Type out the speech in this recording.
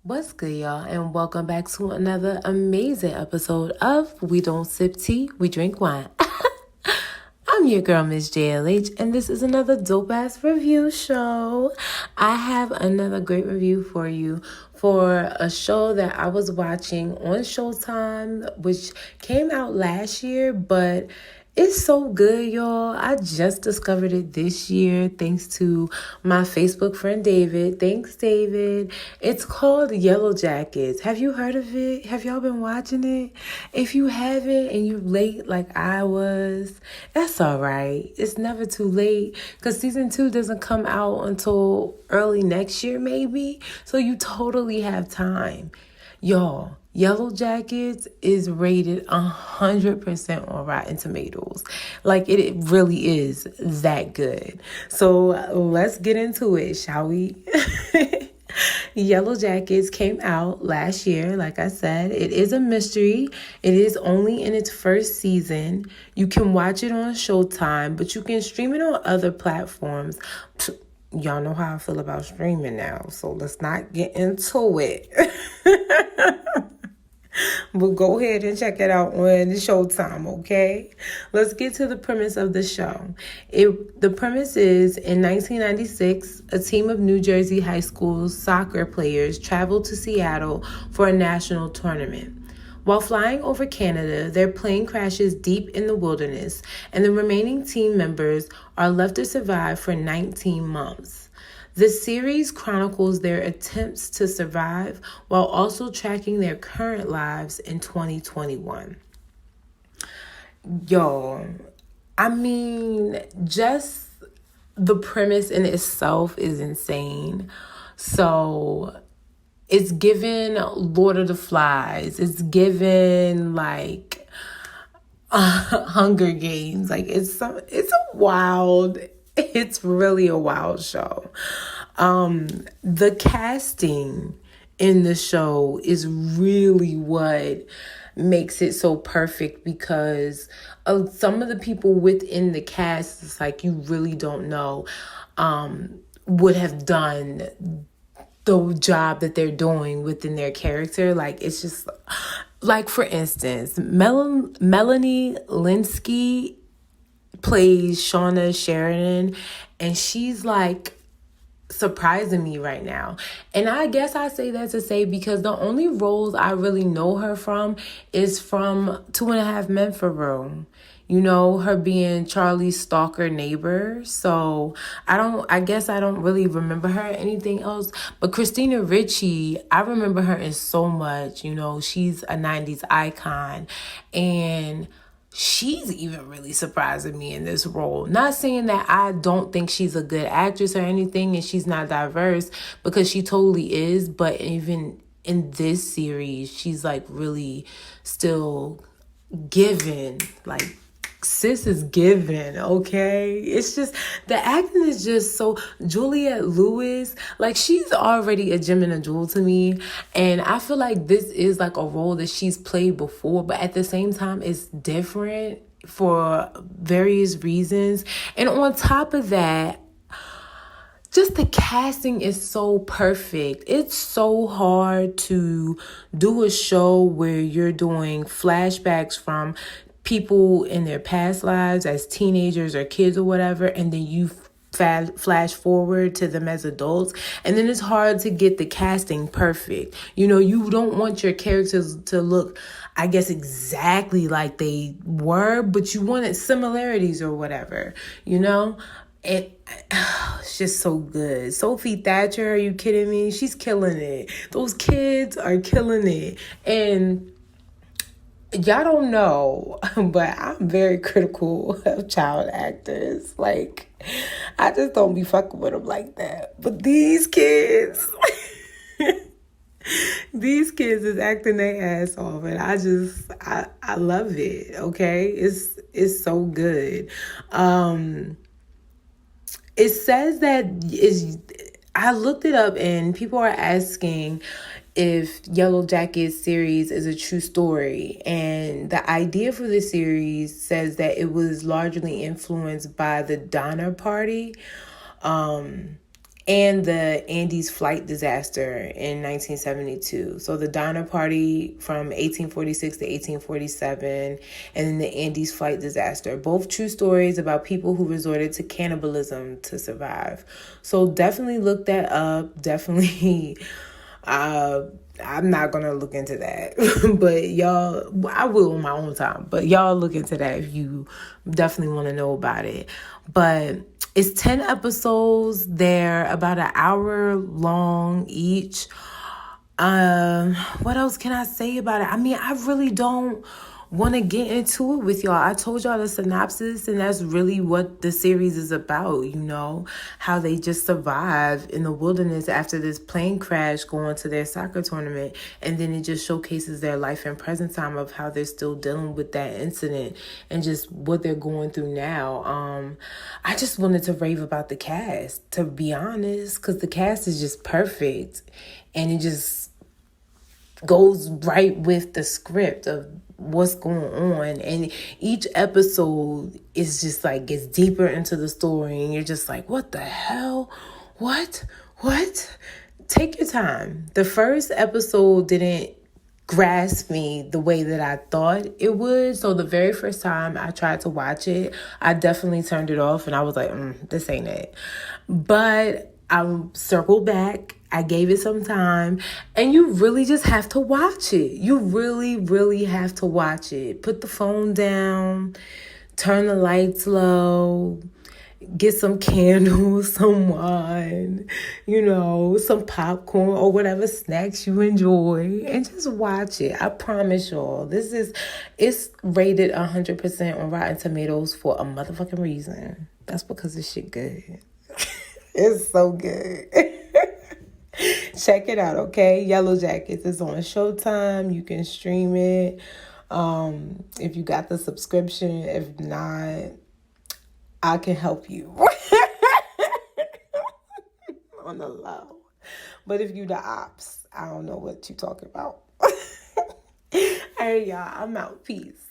What's good, y'all, and welcome back to another amazing episode of We Don't Sip Tea, We Drink Wine. I'm your girl, Miss JLH, and this is another dope-ass review show. I have another great review for you for a show that I was watching on Showtime, which came out last year, but it's so good, y'all. I just discovered it this year thanks to my Facebook friend David. Thanks, David. It's called Yellowjackets. Have you heard of it? Have y'all been watching it? If you haven't and you're late like I was, that's all right. It's never too late because season 2 doesn't come out until early next year, maybe. So you totally have time. Y'all, Yellowjackets is rated 100% on Rotten Tomatoes. Like, it really is that good. So let's get into it, shall we? Yellowjackets came out last year, like I said. It is a mystery. It is only in its first season. You can watch it on Showtime, but you can stream it on other platforms. Y'all know how I feel about streaming now, so let's not get into it. But go ahead and check it out on Showtime, okay? Let's get to the premise of the show. The premise is, in 1996, a team of New Jersey high school soccer players traveled to Seattle for a national tournament. While flying over Canada, their plane crashes deep in the wilderness, and the remaining team members are left to survive for 19 months. The series chronicles their attempts to survive while also tracking their current lives in 2021. Y'all, I mean, just the premise in itself is insane. So it's given Lord of the Flies. It's given like Hunger Games. Like it's really a wild show. The casting in the show is really what makes it so perfect because of some of the people within the cast, it's like you really don't know, would have done the job that they're doing within their character. Like, it's just, like, for instance, Melanie Linsky plays Shauna Sheridan, and she's like surprising me right now. And I guess I say that to say because the only roles I really know her from is from 2.5 Men for Real. You know, her being Charlie's stalker neighbor. So I guess I don't really remember her anything else. But Christina Ricci, I remember her in so much. You know, she's a 90s icon. And she's even really surprising me in this role. Not saying that I don't think she's a good actress or anything and she's not diverse, because she totally is. But even in this series, she's like really still given. Like, sis is given, okay? It's just, the acting is just so, Juliette Lewis, like, she's already a gem and a jewel to me, and I feel like this is like a role that she's played before, but at the same time, it's different for various reasons. And on top of that, just the casting is so perfect. It's so hard to do a show where you're doing flashbacks from people in their past lives as teenagers or kids or whatever, and then you flash forward to them as adults, and then it's hard to get the casting perfect. You know, you don't want your characters to look, I guess, exactly like they were, but you wanted similarities or whatever, you know? It's just so good. Sophie Thatcher, are you kidding me? She's killing it. Those kids are killing it. And y'all don't know, but I'm very critical of child actors. Like, I just don't be fucking with them like that. But these kids, these kids is acting their ass off, and I love it. Okay, it's so good. It says that I looked it up, and people are asking if Yellowjackets series is a true story. And the idea for the series says that it was largely influenced by the Donner Party. and the Andes flight disaster in 1972. So the Donner Party from 1846 to 1847, and then the Andes flight disaster. Both true stories about people who resorted to cannibalism to survive. So definitely look that up. Definitely, I'm not gonna look into that, but y'all, I will on my own time. But y'all look into that if you definitely want to know about it. But it's 10 episodes. They're about an hour long each. What else can I say about it? I mean, I really don't want to get into it with y'all. I told y'all the synopsis, and that's really what the series is about, how they just survive in the wilderness after this plane crash going to their soccer tournament, and then it just showcases their life in present time of how they're still dealing with that incident and just what they're going through now. I just wanted to rave about the cast, to be honest, because the cast is just perfect, and it just goes right with the script of what's going on, and each episode is just like gets deeper into the story, and you're just like, what the hell, what take your time. The first episode didn't grasp me the way that I thought it would. So the very first time I tried to watch it, I definitely turned it off, and I was like, this ain't it. But I circled back. I gave it some time, and you really just have to watch it. You really, really have to watch it. Put the phone down, turn the lights low, get some candles, some wine, some popcorn or whatever snacks you enjoy, and just watch it. I promise y'all, it's rated 100% on Rotten Tomatoes for a motherfucking reason. That's because this shit good. It's so good. Check it out, okay? Yellowjackets is on Showtime. You can stream it if you got the subscription. If not, I can help you on the low. But if you the ops, I don't know what you talking about. All right, y'all. I'm out. Peace.